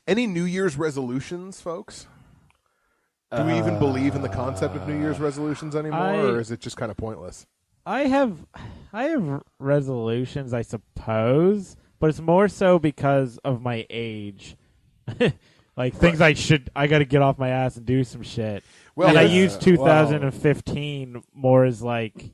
Any New Year's resolutions, folks? Do we even believe in the concept of New Year's resolutions anymore, or is it just kind of pointless? I have resolutions, I suppose, but it's more so because of my age. Like things I got to get off my ass and do some shit. Well, and I use 2015 more as like,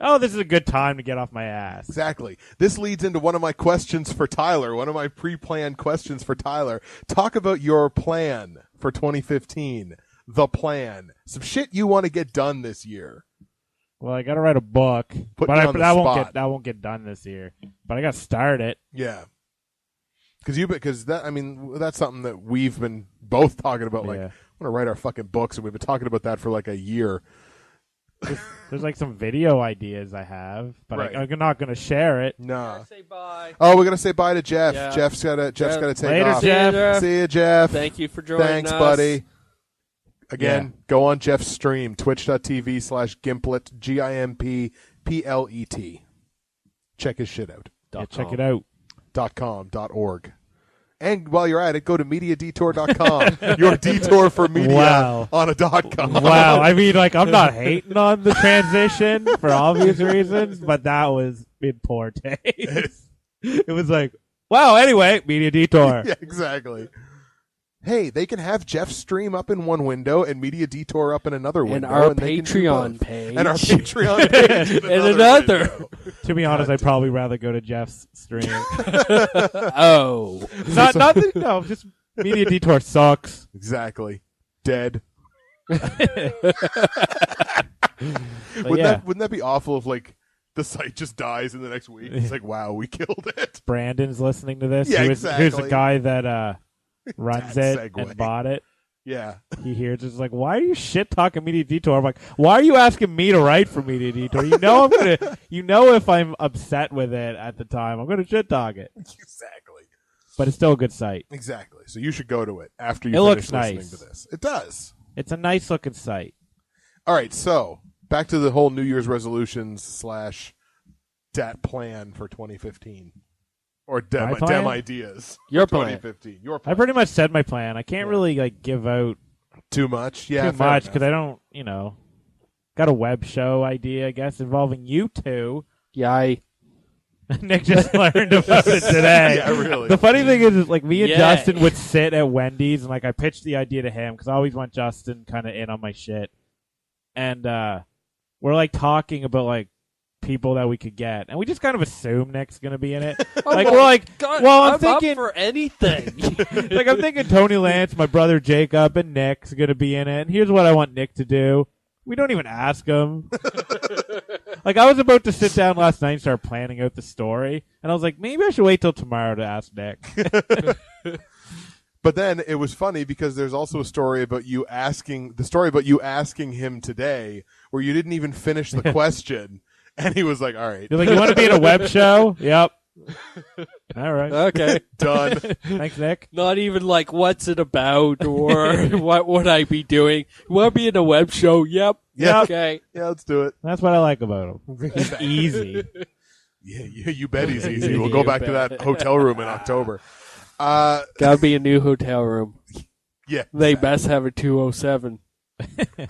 oh, this is a good time to get off my ass. Exactly. This leads into one of my questions for Tyler, one of my pre-planned questions for Tyler. Talk about your plan for 2015. The plan. Some shit you want to get done this year. Well, I got to write a book, but that won't get done this year. But I got to start it. Yeah. Because that's something that we've been both talking about. Like, I want to write our fucking books, and we've been talking about that for like a year. There's like some video ideas I have, but right. I'm not going to share it. No. Say bye. Oh, we're gonna say bye to Jeff. Yeah. Jeff's gotta take Later, off. Jeff. See you, Jeff. Thank you for joining Thanks, us. buddy. Again, go on Jeff's stream, twitch.tv/Gimplet, GIMPPLET. Check his shit out. Check it out. .com.org. And while you're at it, go to MediaDetour.com. Your detour for media on a .com. Wow. I mean, like, I'm not hating on the transition for obvious reasons, but that was in poor taste. It was like, wow, anyway, MediaDetour. Yeah, exactly. Hey, they can have Jeff's stream up in one window and MediaDetour up in another window. And our Patreon page. And our Patreon page in another. To be honest, I'd probably rather go to Jeff's stream. Oh. Just MediaDetour sucks. Exactly. Dead. Wouldn't that be awful if, like, the site just dies in the next week? It's like, wow, we killed it. Brandon's listening to this. Yeah, Who's the guy that runs it segue. and bought it. Yeah. He hears it's like, why are you shit talking MediaDetour? I'm like, why are you asking me to write for MediaDetour? You know if I'm upset with it at the time, I'm gonna shit talk it. Exactly. But it's still a good site. Exactly. So you should go to it after you finish listening to this. It does. It's a nice looking site. All right, so back to the whole New Year's resolutions / dat plan for 2015. Or dem ideas. Your for plan. 2015. Your plan. I pretty much said my plan. I can't really like give out too much. Yeah, too much because I don't, got a web show idea, I guess, involving you two. Yay. Nick just learned about it today. Yeah, really. The funny thing is like me and Justin would sit at Wendy's and like I pitched the idea to him because I always want Justin kind of in on my shit. And we're like talking about like people that we could get, and we just kind of assume Nick's gonna be in it. Like we're like, God, I'm up thinking for anything. like I'm thinking Tony Lance, my brother Jacob, and Nick's gonna be in it. And here's what I want Nick to do. We don't even ask him. Like I was about to sit down last night and start planning out the story, and I was like, maybe I should wait till tomorrow to ask Nick. But then it was funny because there's also a story about you asking him today, where you didn't even finish the question. And he was like, all right. You're like, you want to be in a web show? Yep. All right. Okay. Done. Thanks, Nick. Not even like, what's it about or what would I be doing? You want to be in a web show? Yep. Yeah. Okay. Yeah, let's do it. That's what I like about him. He's easy. Yeah, you bet he's easy. We'll go back to that hotel room in October. Gotta be a new hotel room. Yeah. They best have a 207. Or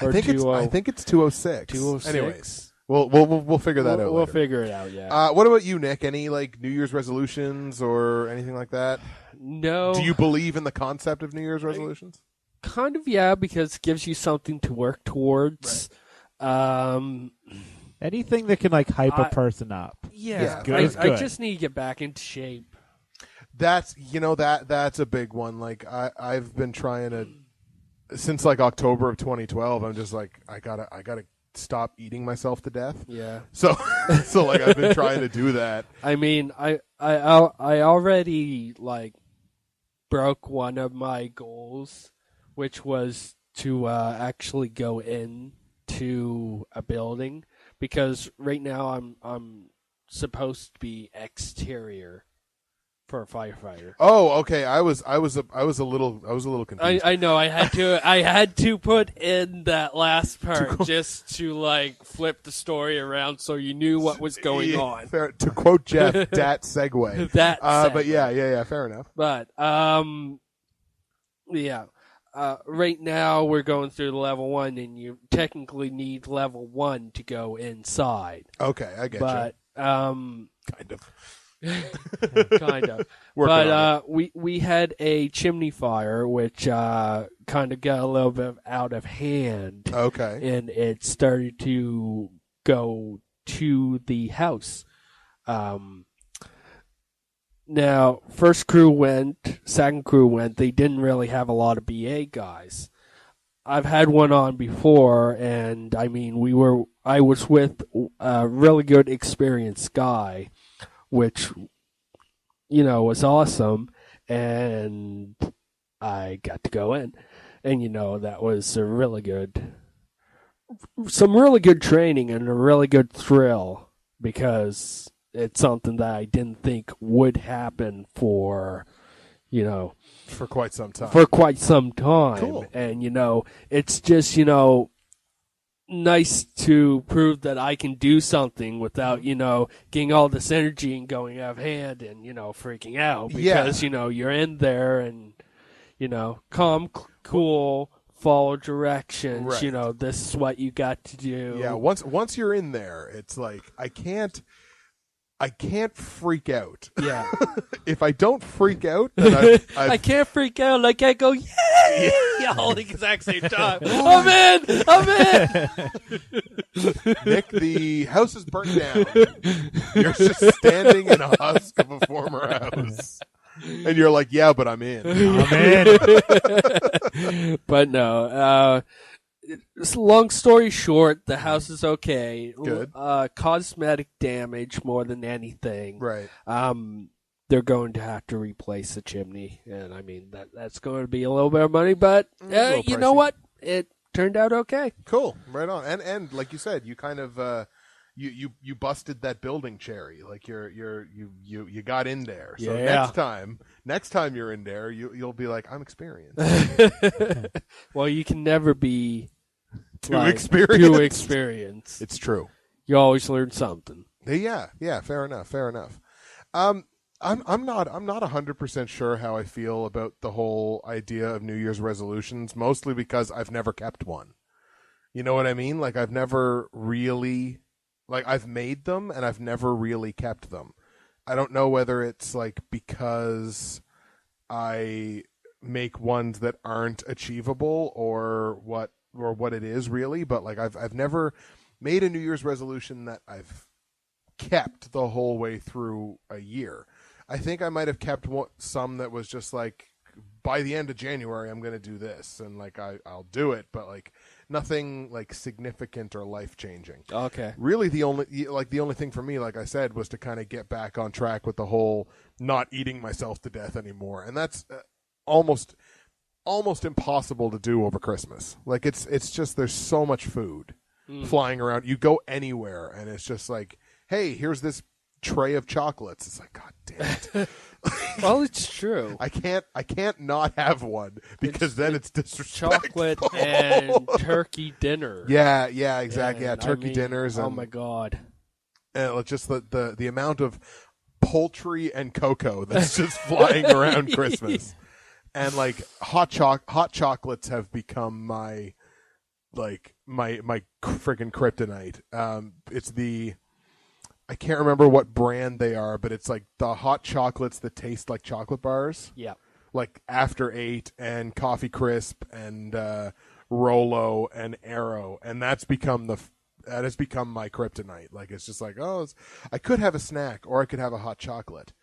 I think it's 206. 206. Anyways. We'll figure that out. We'll later. figure it out. Yeah. What about you, Nick? Any like New Year's resolutions or anything like that? No. Do you believe in the concept of New Year's resolutions? Kind of, yeah, because it gives you something to work towards. Right. Anything that can like hype a person up. Yeah. Good. I just need to get back into shape. That's that's a big one. Like I've been trying to since like October of 2012. I'm just like I gotta stop eating myself to death. Yeah. So like I've been trying to do that. I mean, I already like broke one of my goals, which was to actually go into a building, because right now I'm supposed to be exterior. for a firefighter. Oh, okay. I was a little confused. I know. I had to put in that last part just to like flip the story around so you knew what was going on. Fair, to quote Jeff, that segue. But yeah. Fair enough. But yeah. Right now we're going through the level 1, and you technically need level 1 to go inside. Okay, I get you. But kind of. kind of. But we had a chimney fire, which kind of got a little bit out of hand. Okay. And it started to go to the house. Now, first crew went, second crew went. They didn't really have a lot of BA guys. I've had one on before, and I mean, I was with a really good experienced guy, which, you know, was awesome, and I got to go in. And, you know, that was some really good training and a really good thrill, because it's something that I didn't think would happen for, you know, for quite some time. Cool. And, you know, it's just, you know, nice to prove that I can do something without, you know, getting all this energy and going out of hand and, you know, freaking out, because, you know, you're in there and, you know, calm, cool, follow directions, right. You know, this is what you got to do. Yeah, once you're in there, it's like, I can't freak out. Yeah. If I don't freak out, then I can't freak out. Like I go, yeah, all at the exact same time. I'm in. Nick, the house is burnt down. You're just standing in a husk of a former house. And you're like, yeah, but I'm in. But no, long story short, the house is okay. Good. Cosmetic damage more than anything. Right. They're going to have to replace the chimney, and I mean that's going to be a little bit of money, but you know what? It turned out okay. Cool. Right on. And like you said, you kind of you busted that building cherry. Like you got in there. So next time you're in there, you'll be like, I'm experienced. Well, you can never be too experienced. It's true. You always learn something. Yeah. Fair enough. I'm not 100% sure how I feel about the whole idea of New Year's resolutions, mostly because I've never kept one. You know what I mean? Like I've never really, like I've made them and I've never really kept them. I don't know whether it's like because I make ones that aren't achievable or what it is really, but like I've never made a New Year's resolution that I've kept the whole way through a year. I think I might have kept some that was just like, by the end of January, I'm going to do this, and like I'll do it, but like nothing like significant or life changing. Okay. Really, the only thing for me, like I said, was to kind of get back on track with the whole not eating myself to death anymore, and that's almost impossible to do over Christmas. Like it's just there's so much food flying around. You go anywhere, and it's just like, hey, here's this tray of chocolates. It's like, God damn it. Well, it's true. I can't not have one because then it's disrespectful. Chocolate and turkey dinner. Yeah, exactly. Yeah, turkey dinners. Oh my God. And just the amount of poultry and cocoa that's just flying around Christmas. And like hot chocolates have become my freaking kryptonite. It's I can't remember what brand they are, but it's like the hot chocolates that taste like chocolate bars. Yeah. Like After 8 and Coffee Crisp and Rolo and Arrow, and that has become my kryptonite. Like it's just like, I could have a snack or I could have a hot chocolate.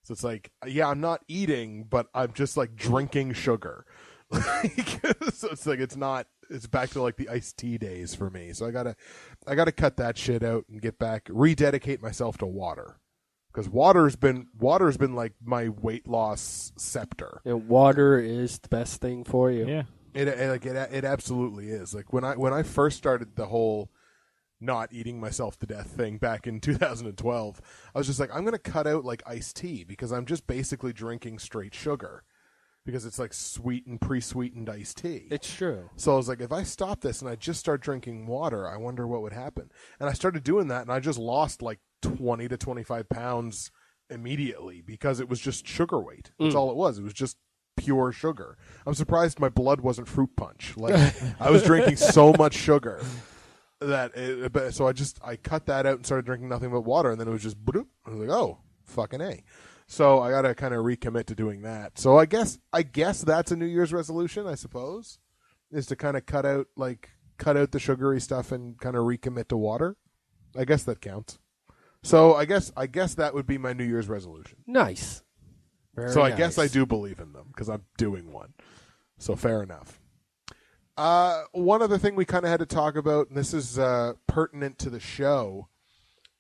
So it's like, yeah, I'm not eating, but I'm just like drinking sugar. So it's like it's back to like the iced tea days for me. So I gotta cut that shit out and get back, rededicate myself to water, because water's been like my weight loss scepter. And water is the best thing for you. Yeah, it absolutely is. Like when I first started the whole not eating myself to death thing back in 2012. I was just like, I'm going to cut out like iced tea because I'm just basically drinking straight sugar because it's like sweetened, pre-sweetened iced tea. It's true. So I was like, if I stop this and I just start drinking water, I wonder what would happen. And I started doing that, and I just lost like 20 to 25 pounds immediately because it was just sugar weight. That's all it was. It was just pure sugar. I'm surprised my blood wasn't fruit punch. Like I was drinking so much sugar so I cut that out and started drinking nothing but water, and then it was just bloop. I was like, oh, fucking A. So I got to kind of recommit to doing that. So I guess that's a New Year's resolution, I suppose, is to kind of cut out the sugary stuff and kind of recommit to water. I guess that counts. So I guess that would be my New Year's resolution. Nice. Very I nice. guess I do believe in them because I'm doing one. So fair enough. One other thing we kind of had to talk about, and this is pertinent to the show,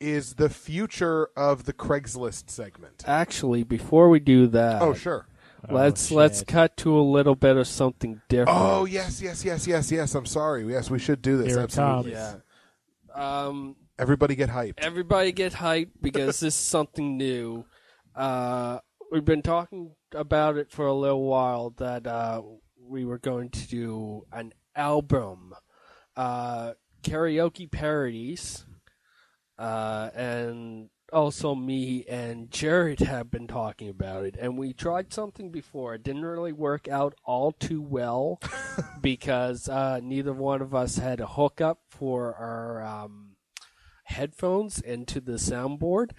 is the future of the CraigsList segment. Actually, before we do that, oh sure, let's cut to a little bit of something different. Oh yes. I'm sorry. Yes, we should do this. Here Absolutely. Yeah. Everybody get hyped. Everybody get hyped because this is something new. We've been talking about it for a little while that we were going to do an album, karaoke parodies, and also me and Jerod have been talking about it. And we tried something before. It didn't really work out all too well because neither one of us had a hookup for our headphones into the soundboard.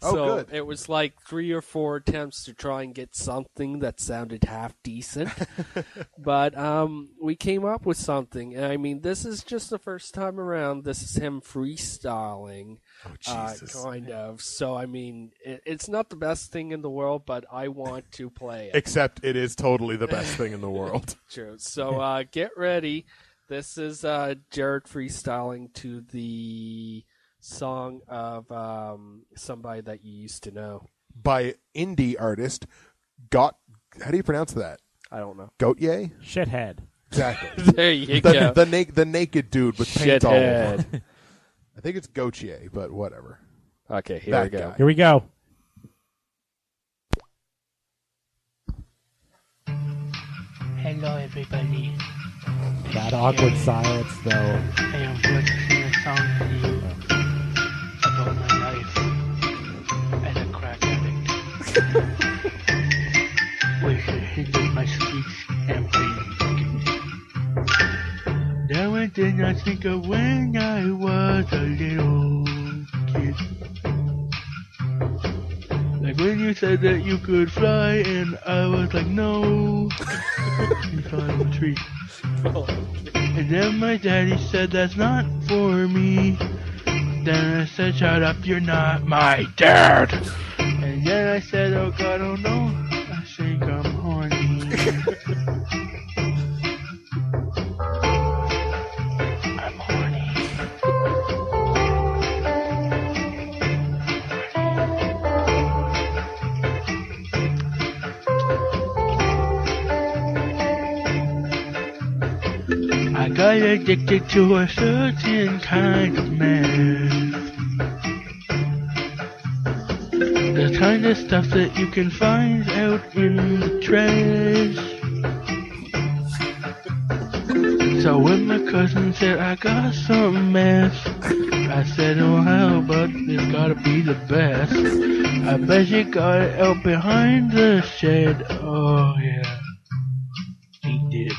So good. it was like 3 or 4 attempts to try and get something that sounded half decent. But we came up with something. And I mean, this is just the first time around. This is him freestyling. Oh, Jesus. Kind of. So, I mean, it's not the best thing in the world, but I want to play it. Except it is totally the best thing in the world. True. So get ready. This is Jerod freestyling to the song of somebody that you used to know. By indie artist how do you pronounce that? I don't know. Gotye? Shithead. Exactly. There you go. The naked dude with paint all over Shithead. him. I think it's Gotye, but whatever. Okay, here That we go. guy. Here we go. Hello, everybody. That awkward silence, though. I am going to sing a song to you about my life as a crack addict, which hindered my speech and breathing. There went in I think of when I was a little kid. Like when you said that you could fly, and I was like, no. You fell out of a tree. And then my daddy said, that's not for me. Then I said, shut up, you're not my dad. And then I said, oh God, oh no, I think I'm horny. I'm horny. I got addicted to a certain kind of mess. The kind of stuff that you can find out in the trash. So when my cousin said I got some mess, I said, oh hell, but it's gotta be the best. I bet you got it out behind the shed. Oh yeah, he did.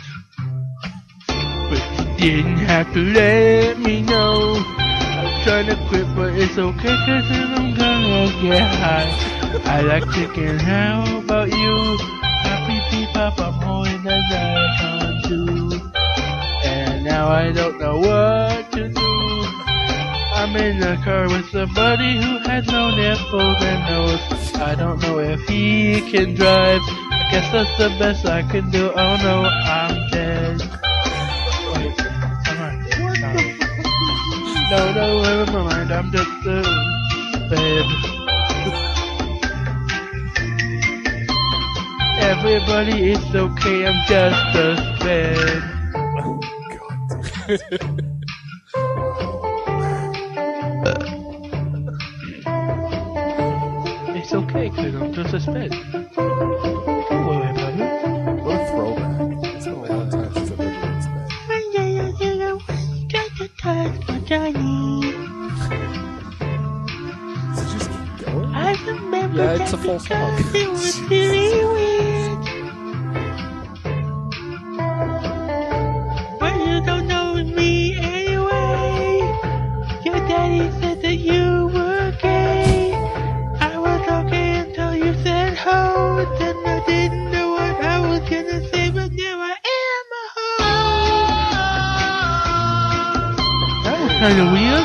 But you didn't have to let me know. I'm trying to quit, but it's okay, cause I'm gonna get high. I like chicken, how about you? Happy pee-pop, I'm holding the night on too. And now I don't know what to do. I'm in the car with somebody who has no nipples and nose. I don't know if he can drive. I guess that's the best I can do. Oh no, I'm dead. Wait, I'm not dead. Sorry. No, never mind. I'm just bed. Everybody, it's okay. I'm just a bed. Oh, God. Because I'm still suspended. Don't worry about it. What a throwback. It's been a long time since I've ever been sped. Does it just keep going? I remember Yeah, it's a full song. it was really weird. But you don't know me anyway. Your daddy said that you were gay. I was okay until you said ho. Then I didn't know what I was gonna say, but now I am a ho. That was kind of weird.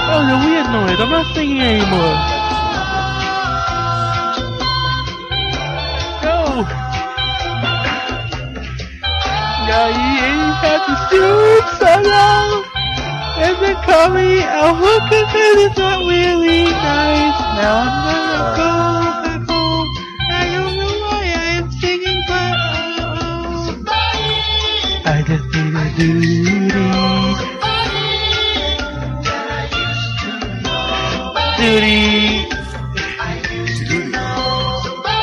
That was a weird noise. I'm not singing anymore. No. Now you ain't had to stoop so long. And then call me a hooker because it's not really nice. Now I'm gonna go back home. I don't know why I am singing, but I just need a duty. Duty.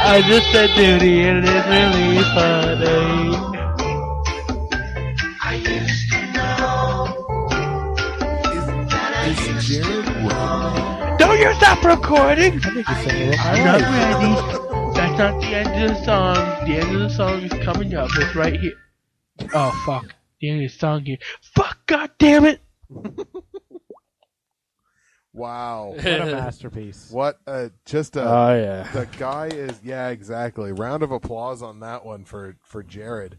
I just said duty and it's really funny. Is Jerod ready? Don't you stop recording! I think you're singing with my I'm not life. ready. That's not the end of the song. The end of the song is coming up. It's right here. Oh, fuck. The end of the song here. Fuck, god damn it! Wow. What a masterpiece. What just a Oh, yeah. the guy is exactly. Round of applause on that one for Jerod.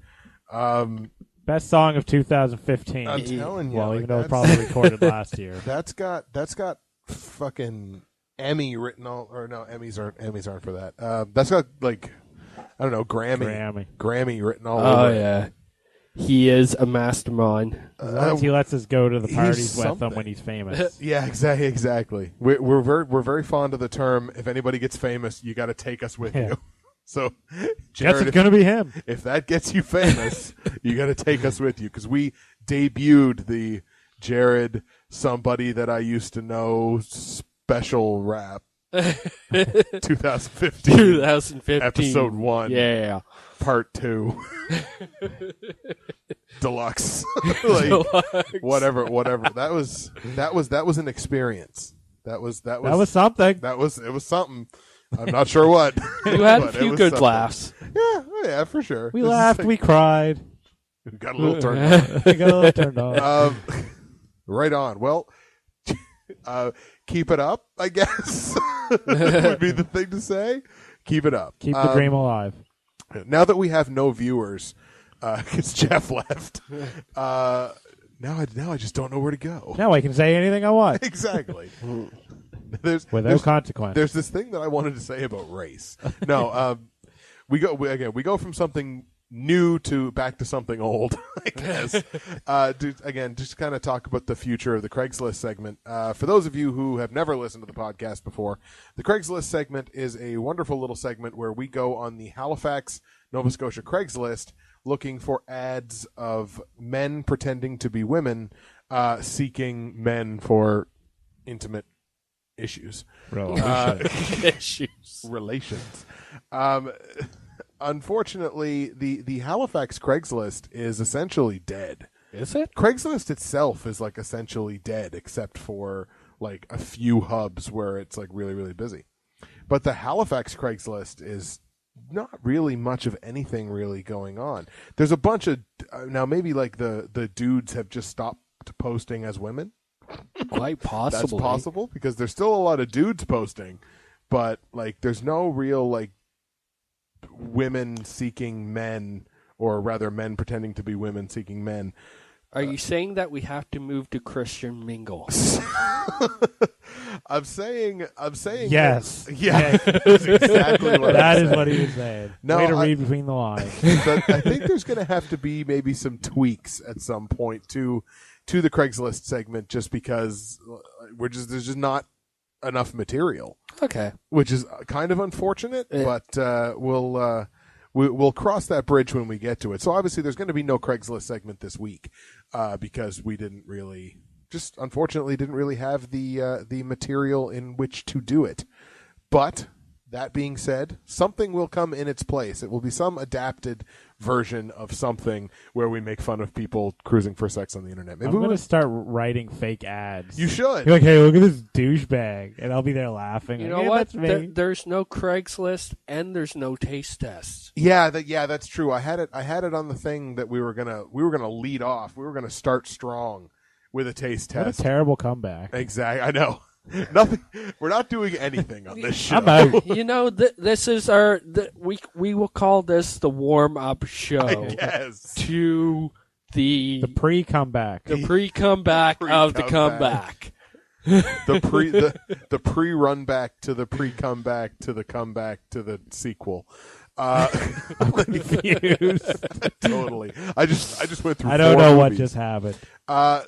Best song of 2015. I'm telling you, Well, like, even though it was that's- probably recorded last year. That's got fucking Emmy written all, or no, Emmys aren't for that. That's got like, I don't know, Grammy written all Oh, over it. yeah. He is a mastermind. As long as he lets us go to the he's parties with him something. when he's famous. Yeah, exactly. We're very fond of the term. If anybody gets famous, you got to take us with Yeah. you. So, Guess Jerod, it's going to be him. if that gets you famous, you got to take us with you, because we debuted the Jerod, somebody that I used to know special rap 2015 2015. episode 1 Yeah. part 2 deluxe like whatever that was an experience that was something. it was something. I'm not sure what. You had a but it few was good something. laughs. Yeah, for sure. We This is laughed, like- we cried. we got a little turned on. We got a little turned on. Right on. Well, keep it up, I guess, would be the thing to say. Keep it up. Keep the dream alive. Now that we have no viewers, because Jeff left, now I just don't know where to go. Now I can say anything I want. Exactly. Without consequence. There's this thing that I wanted to say about race. No, we go from something new to back to something old, I guess. Just kind of talk about the future of the CraigsList segment. For those of you who have never listened to the podcast before, the CraigsList segment is a wonderful little segment where we go on the Halifax, Nova Scotia CraigsList looking for ads of men pretending to be women, seeking men for intimate issues. Relations. Unfortunately, the Halifax CraigsList is essentially dead. Is it? CraigsList itself is like essentially dead, except for like a few hubs where it's like really, really busy. But the Halifax CraigsList is not really much of anything really going on. There's a bunch of now maybe like the dudes have just stopped posting as women. Quite possibly. That's possible because there's still a lot of dudes posting, but like there's no real like women seeking men, or rather men pretending to be women seeking men. Are you saying that we have to move to Christian Mingle? I'm saying Yes. Yeah, that's exactly what That I'm is saying. what he was saying. No, Way to read between the lines. But I think there's going to have to be maybe some tweaks at some point to the CraigsList segment, just because there's just not enough material. Okay. Which is kind of unfortunate, but we'll cross that bridge when we get to it. So obviously there's going to be no CraigsList segment this week because we unfortunately didn't really have the material in which to do it. But That being said, something will come in its place. It will be some adapted version of something where we make fun of people cruising for sex on the internet. Maybe I'm going to start writing fake ads. You should. You're like, hey, look at this douchebag. And I'll be there laughing. You like, know hey, what? That's me. There's no Craigslist and there's no taste tests. Yeah, that's true. I had it on the thing that we were gonna lead off. We were gonna start strong with a taste test. What a terrible comeback. Exactly. I know. Nothing. We're not doing anything on this show. I'm out. You know, this is our. We will call this the warm up show. Yes. To the pre-comeback. The pre-comeback of the comeback. the pre-run back to the pre-comeback to the comeback to the sequel. I'm confused. Totally. I just went through. I don't 4 know movies. what just happened.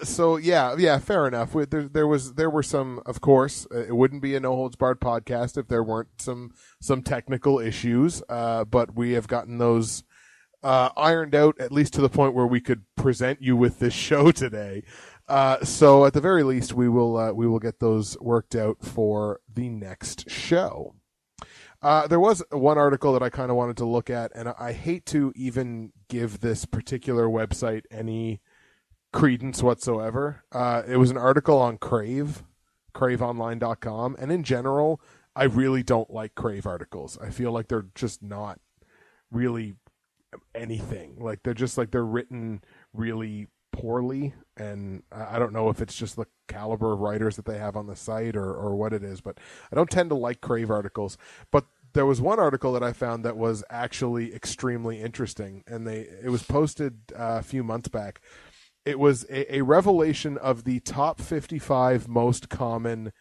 So yeah, fair enough. There were some, of course, it wouldn't be a no holds barred podcast if there weren't some technical issues. But we have gotten those ironed out, at least to the point where we could present you with this show today. So at the very least, we will get those worked out for the next show. There was one article that I kind of wanted to look at, and I hate to even give this particular website any credence whatsoever. It was an article on CraveOnline.com, and in general, I really don't like Crave articles. I feel like they're just not really anything. Like they're written really poorly, and I don't know if it's just the caliber of writers that they have on the site or what it is, but I don't tend to like Crave articles. But there was one article that I found that was actually extremely interesting, and it was posted a few months back. It was a revelation of the top 55 most common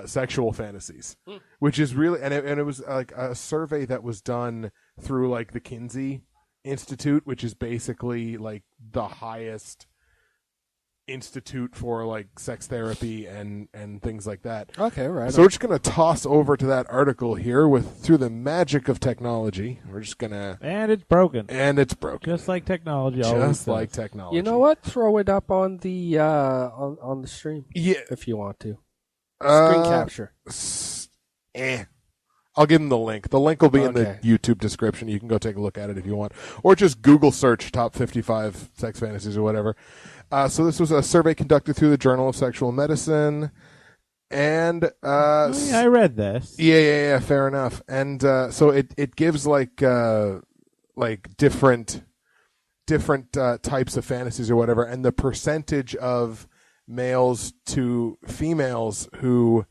sexual fantasies, which is really, and it was like a survey that was done through like the Kinsey Institute, which is basically like the highest institute for like sex therapy and things like that. Okay, right. So we're just gonna toss over to that article here through the magic of technology. We're just gonna and it's broken. Just like technology. Just like technology. You know what? Throw it up on the on the stream. Yeah, if you want to. Screen capture. I'll give them the link. The link will be in the YouTube description. You can go take a look at it if you want. Or just Google search top 55 sex fantasies or whatever. So this was a survey conducted through the Journal of Sexual Medicine. And I read this. Yeah, fair enough. And so it gives like different types of fantasies or whatever, and the percentage of males to females who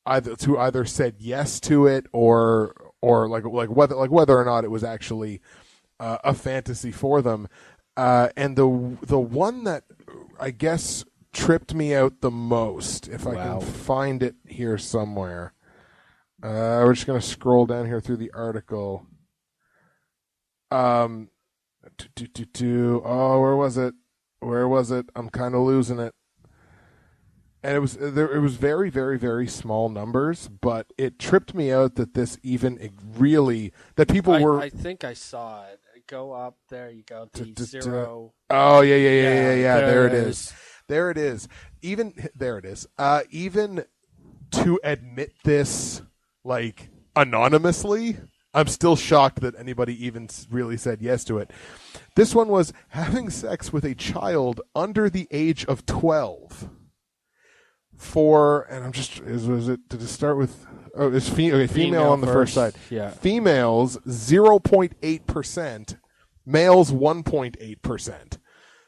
either said yes to it or whether or not it was actually a fantasy for them. And the one that I guess tripped me out the most, if I can find it here somewhere. We're just going to scroll down here through the article. Oh, where was it? I'm kind of losing it. And it was very, very, very small numbers, but it tripped me out that this even really that people were. I think I saw it. Go up there. You go to 0. Oh yeah. There it is. There it is. Even to admit this like anonymously, I'm still shocked that anybody even really said yes to it. This one was having sex with a child under the age of 12. Did it start with? Oh, it's female on the first side. Yeah. Females 0.8%, males 1.8%.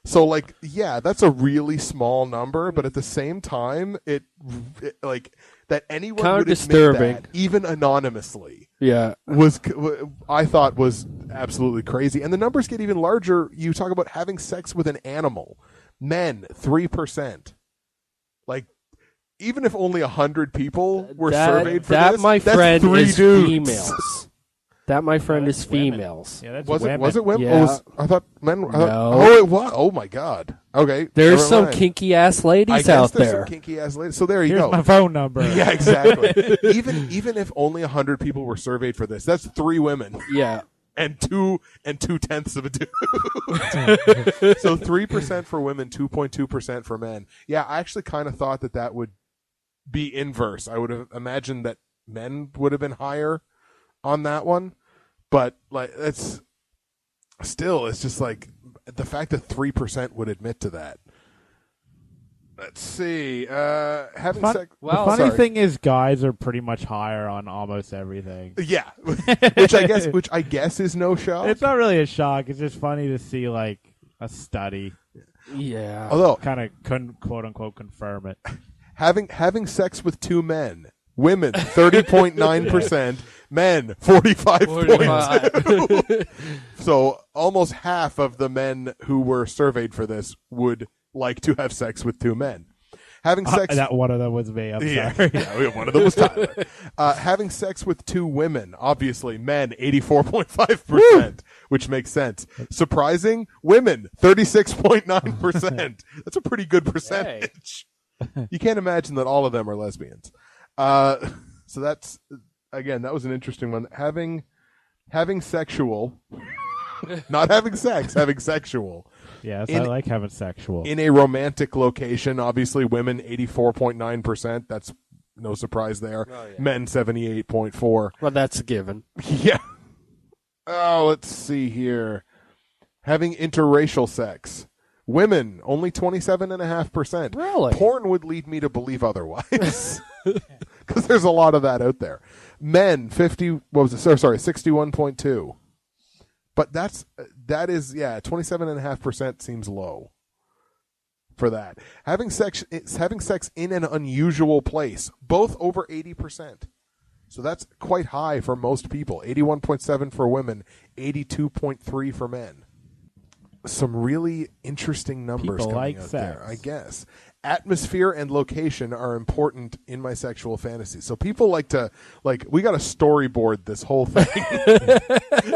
So like, yeah, that's a really small number, but at the same time, it like that anyone kind would of disturbing, admit that, even anonymously. Yeah, I thought was absolutely crazy. And the numbers get even larger. You talk about having sex with an animal, men 3%. Like, even if only 100 people were surveyed for that this, my that's friend 3 is dudes. females. That my friend is females. Yeah, that's Was women. it women? Yeah. I thought men. No. Oh, it was. Oh my God. Okay. There's never some mind. kinky ass ladies I guess out there's there. some kinky ass ladies. So there you Here's go. my phone number. Yeah, exactly. even if only 100 people were surveyed for this, that's 3 women. Yeah. And 2.2 of a dude. So 3% for women, 2.2% for men. Yeah, I actually kind of thought that would be inverse. I would have imagined that men would have been higher on that one, but like it's just like the fact that 3% would admit to that. Let's see. Having sex. Well, the funny thing is, guys are pretty much higher on almost everything. Yeah, which I guess is no shock. It's not really a shock. It's just funny to see like a study. Yeah. Although kind of quote unquote confirm it. Having sex with two men, women 30.9%, men 45.2%. So almost half of the men who were surveyed for this would like to have sex with two men. Having sex. That one of them was me. I'm sorry. Yeah, one of them was Tyler. Having sex with two women, obviously men 84.5%, which makes sense. Surprising, women 36.9%. That's a pretty good percentage. You can't imagine that all of them are lesbians. So that's, again, that was an interesting one. Having sexual, not having sex, having sexual. Yes, I like having sexual. In a romantic location, obviously women 84.9%. That's no surprise there. Oh, yeah. Men 78.4%. Well, that's a given. Yeah. Oh, let's see here. Having interracial sex. Women, only 27.5%. Really? Porn would lead me to believe otherwise. Because there's a lot of that out there. Men, 61.2%. But that is 27.5% seems low for that. Having sex in an unusual place, both over 80%. So that's quite high for most people. 81.7 for women, 82.3 for men. Some really interesting numbers people coming like out sex. there, I guess. Atmosphere and location are important in my sexual fantasy. So people like to, we got to storyboard this whole thing.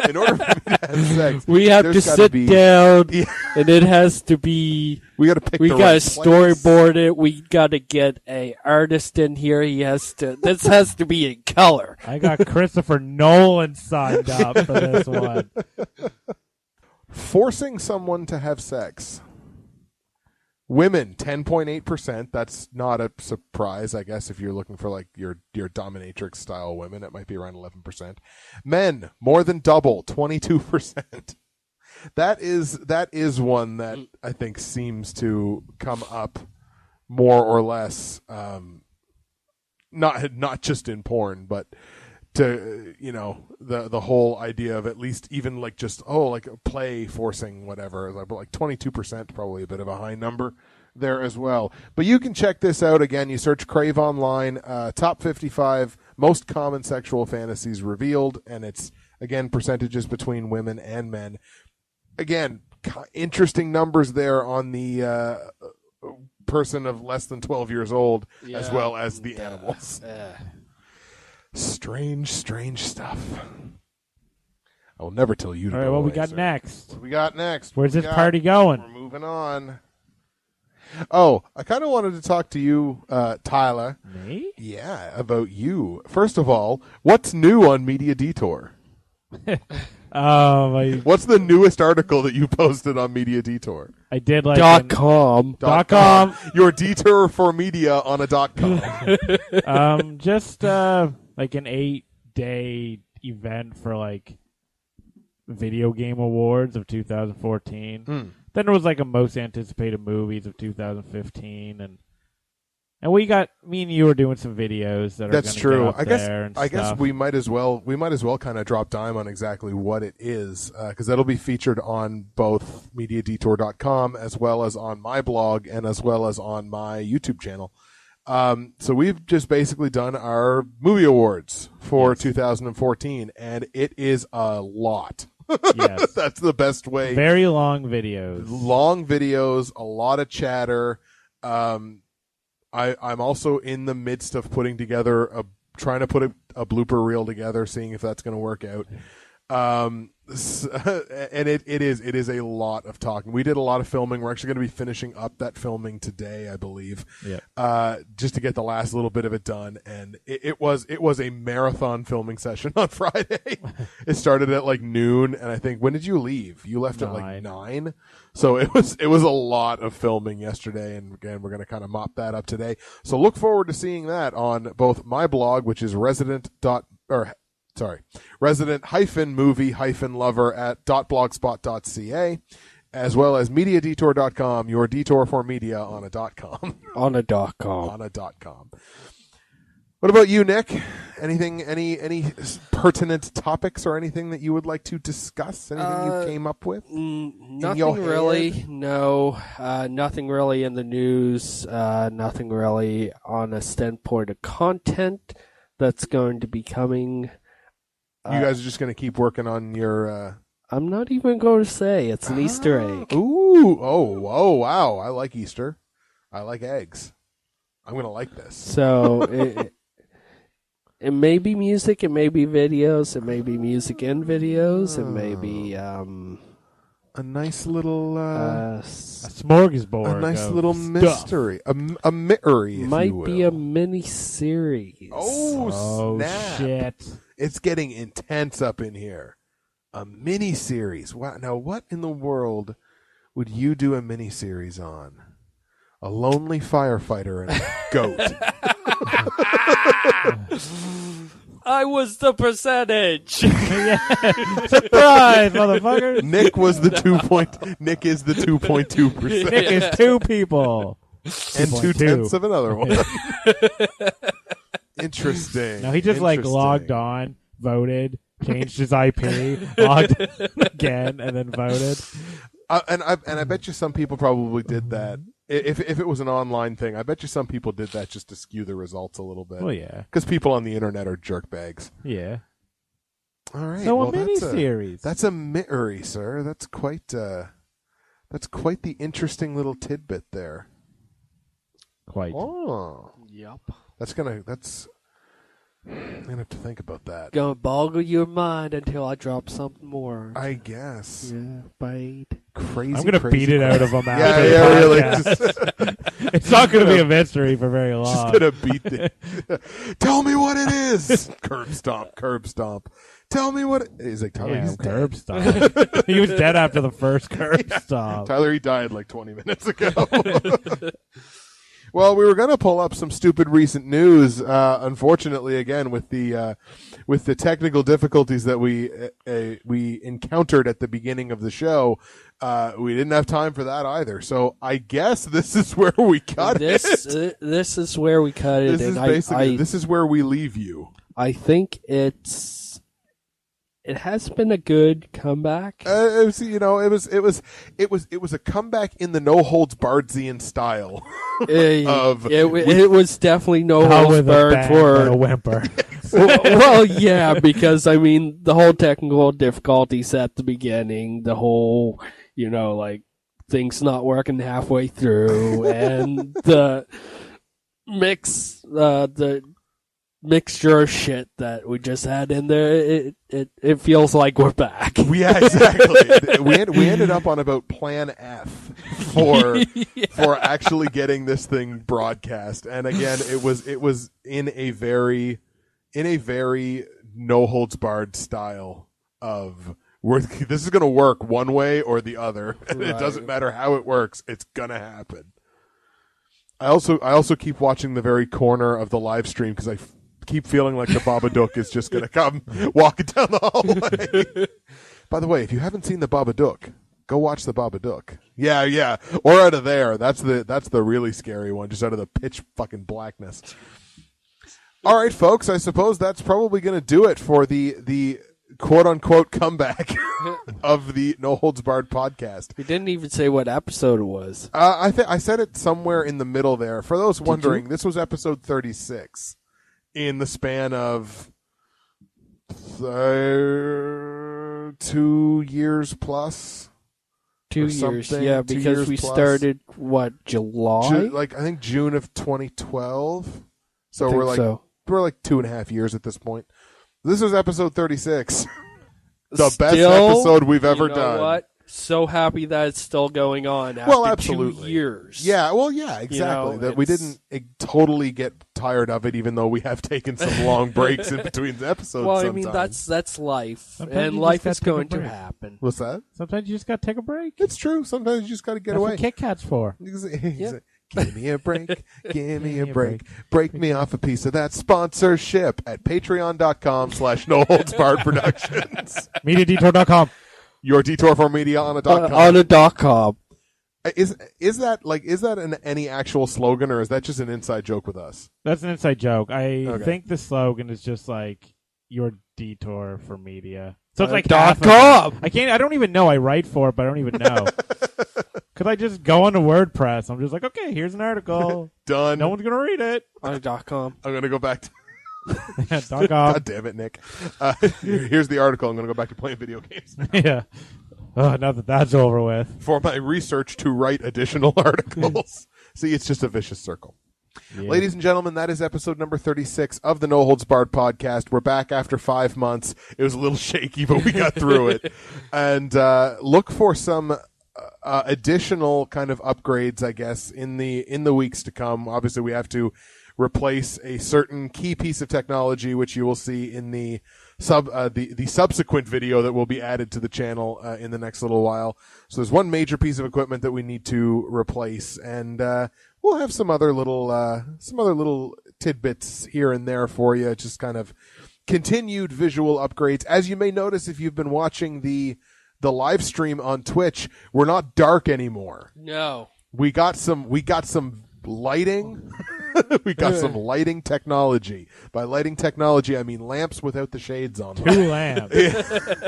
In order for me to have sex, we have to sit down, and it has to be. We got to pick. We got to storyboard it. We got to get a artist in here. He has to. This has to be in color. I got Christopher Nolan signed up for this one. Forcing someone to have sex. Women, 10.8%. That's not a surprise, I guess, if you're looking for like your dominatrix style women. It might be around 11%. Men, more than double, 22%. That is one that I think seems to come up more or less, not just in porn, but to, the whole idea of at least even like just, like a play forcing whatever, like 22%, probably a bit of a high number there as well. But you can check this out. Again, you search CraveOnline, top 55 most common sexual fantasies revealed, and it's, again, percentages between women and men. Again, interesting numbers there on the person of less than 12 years old, as well as the animals. Strange stuff. I will never tell you to All right, go what away, we got sir. next? What we got next? Where's this party going? We're moving on. Oh, I kind of wanted to talk to you, Tyler. Me? Yeah, about you. First of all, what's new on MediaDetour? What's the newest article that you posted on MediaDetour? I did like .com. .com. Your detour for media on a .com. Just like an 8-day event for like video game awards of 2014. Then there was like a most anticipated movies of 2015, and me and you were doing some videos that That's are true. Get up there and I guess stuff. we might as well kind of drop dime on exactly what it is, because that'll be featured on both MediaDetour.com as well as on my blog and as well as on my YouTube channel. So we've just basically done our movie awards for 2014, and it is a lot. Yes. That's the best way. Very long videos. Long videos, a lot of chatter. I'm also in the midst of putting together trying to put a blooper reel together, seeing if that's going to work out. And it is a lot of talking. We did a lot of filming. We're actually going to be finishing up that filming today, I believe. Yeah. Just to get the last little bit of it done. And it was a marathon filming session on Friday. It started at like noon, and I think, when did you leave? You left at like 9. So it was a lot of filming yesterday, and again, we're going to kind of mop that up today. So look forward to seeing that on both my blog, which is resident-movie-lover at .blogspot.ca, as well as MediaDetour.com, your detour for media on a .com. On a .com. On a .com. What about you, Nick? Anything, any pertinent topics or anything that you would like to discuss? Anything you came up with? Nothing really. No, nothing really in the news. Nothing really on a standpoint of content that's going to be coming. You guys are just going to keep working on your... I'm not even going to say. It's an Easter egg. Ooh. Oh, wow. I like Easter. I like eggs. I'm going to like this. So... It may be music, it may be videos, it may be music and videos, it may be a nice little a smorgasbord. A nice little mystery. A mystery, if might you will. be a mini series. Oh, snap. Shit. It's getting intense up in here. A mini series. Wow. Now what in the world would you do a mini series on? A lonely firefighter and a goat. I was the percentage. Yeah. Surprise, motherfucker. Nick is the 2.2%. Nick is two people. And 2/10 of another one. Interesting. No, he just logged on, voted, changed his IP, logged in again, and then voted. And I bet you some people probably did that. If it was an online thing, I bet you some people did that just to skew the results a little bit. Well, yeah. Because people on the internet are jerkbags. Yeah. All right. So well, a mini-series. That's a mystery, sir. That's quite the interesting little tidbit there. Quite. Oh. Yep. I'm gonna have to think about that. Gonna boggle your mind until I drop something more. I guess. Yeah, bait. Crazy. I'm gonna beat it out of him after yeah, really. It's not gonna be a mystery for very long. Just gonna beat the. Tell me what it is. Curb stomp. Tell me what it is. Like Tyler, he's curb dead. stomp. He was dead after the first curb stomp. Tyler, he died like 20 minutes ago. Well, we were going to pull up some stupid recent news. Unfortunately, again, with the technical difficulties that we encountered at the beginning of the show, we didn't have time for that either. So I guess this is where we cut it. This is where we cut it. This is where we leave you. I think it has been a good comeback. It was a comeback in the no holds barred-zian style. It was definitely no holds barred for a whimper. well, yeah, because I mean the whole technical difficulties at the beginning, the whole things not working halfway through, and the mixture of shit that we just had in there, it feels like we're back. Yeah, exactly. we ended up on about Plan F for actually getting this thing broadcast. And again, it was in a very no holds barred style of this is going to work one way or the other. And It doesn't matter how it works. It's going to happen. I also keep watching the very corner of the live stream because I keep feeling like the Babadook is just going to come walking down the hallway. By the way, if you haven't seen the Babadook, go watch the Babadook. Yeah. Or out of there. That's the really scary one, just out of the pitch fucking blackness. All right, folks, I suppose that's probably going to do it for the quote-unquote comeback of the No Holds Barred podcast. We didn't even say what episode it was. I said it somewhere in the middle there. For those wondering, this was episode 36 in the span of 2 years plus. 2 years, yeah, because we started, July? I think June of 2012. So we're like 2.5 years at this point. This was episode 36. The best episode we've ever done. What? So happy that it's still going on after 2 years. Yeah, exactly. That we didn't totally get tired of it, even though we have taken some long breaks in between the episodes. Well, I mean, that's life. Sometimes and life is going to happen. What's that? Sometimes you just got to take a break. It's true. Sometimes you just got to get away. That's what Kit Kat's for. Yeah. Give me a break. Give me a break. Break me off a piece of that sponsorship at patreon.com/noholdsbarred productions. MediaDetour.com. Your detour for media on a .com. On a .com. Is that any actual slogan, or is that just an inside joke with us? That's an inside joke. I think the slogan is just like your detour for media. So it's like .com. I don't even know. I write for it, but I don't even know. Could I just go onto WordPress? I'm just like, okay, here's an article. Done. No one's gonna read it. On a .com. I'm gonna go back to .com. God damn it, Nick. Here's the article. I'm gonna go back to playing video games now. Yeah. Oh, now that that's over with. For my research to write additional articles. See, it's just a vicious circle. Yeah. Ladies and gentlemen, that is episode number 36 of the No Holds Barred podcast. We're back after 5 months. It was a little shaky, but we got through it. And look for some additional kind of upgrades, I guess, in the weeks to come. Obviously, we have to replace a certain key piece of technology, which you will see in the subsequent video that will be added to the channel in the next little while. So there's one major piece of equipment that we need to replace, and we'll have some other little tidbits here and there for you, just kind of continued visual upgrades. As you may notice if you've been watching the live stream on Twitch, we're not dark anymore. No. We got some lighting. We got some lighting technology. By lighting technology, I mean lamps without the shades on them. 2 lamps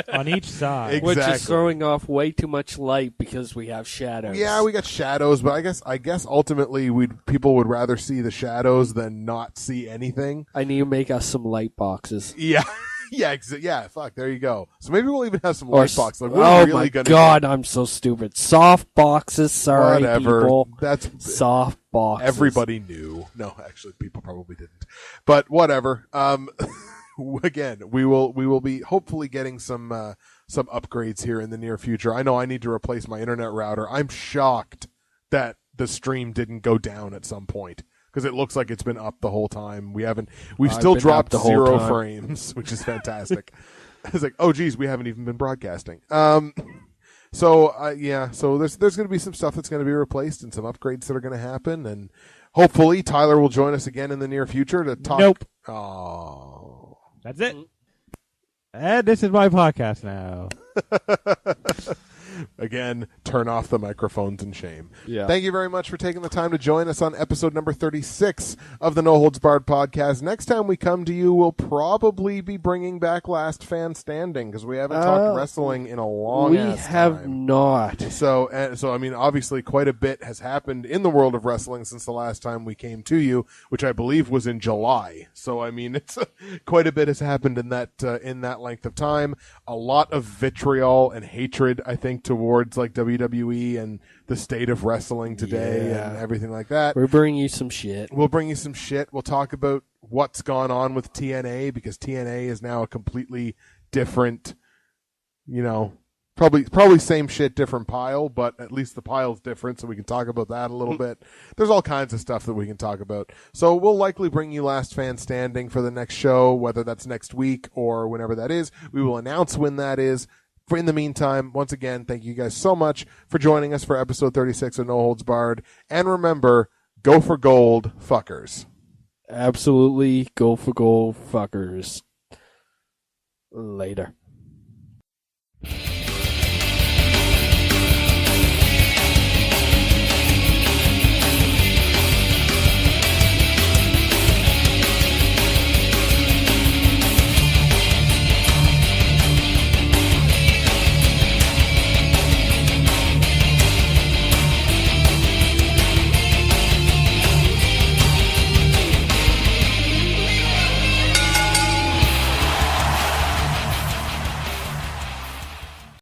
on each side. Exactly. Which is throwing off way too much light because we have shadows. Yeah, we got shadows, but I guess ultimately people would rather see the shadows than not see anything. I need to make us some light boxes. Yeah. Yeah, fuck, there you go. So maybe we'll even have some light box. Like, my God, I'm so stupid. Soft boxes, sorry, whatever. people. That's soft boxes. Everybody knew. No, actually, people probably didn't. But whatever. Again, we will be hopefully getting some upgrades here in the near future. I know I need to replace my internet router. I'm shocked that the stream didn't go down at some point, because it looks like it's been up the whole time. We've still dropped 0 frames, which is fantastic. It's like, oh geez, we haven't even been broadcasting. So there's going to be some stuff that's going to be replaced and some upgrades that are going to happen, and hopefully Tyler will join us again in the near future to talk. Nope. Oh, that's it. And this is my podcast now. Again, turn off the microphones in shame. Yeah. Thank you very much for taking the time to join us on episode number 36 of the No Holds Barred podcast. Next time we come to you, we'll probably be bringing back Last Fan Standing, because we haven't talked wrestling in a long ass time. We have not. So, I mean, obviously quite a bit has happened in the world of wrestling since the last time we came to you, which I believe was in July. So, I mean, it's quite a bit has happened in that length of time. A lot of vitriol and hatred, I think, towards like WWE and the state of wrestling today and everything like that. We'll bring you some shit. We'll bring you some shit. We'll talk about what's gone on with TNA, because TNA is now a completely different, probably same shit, different pile, but at least the pile's different, so we can talk about that a little bit. There's all kinds of stuff that we can talk about. So we'll likely bring you Last Fan Standing for the next show, whether that's next week or whenever that is. We will announce when that is. In the meantime, once again, thank you guys so much for joining us for episode 36 of No Holds Barred. And remember, go for gold, fuckers. Absolutely, go for gold, fuckers. Later.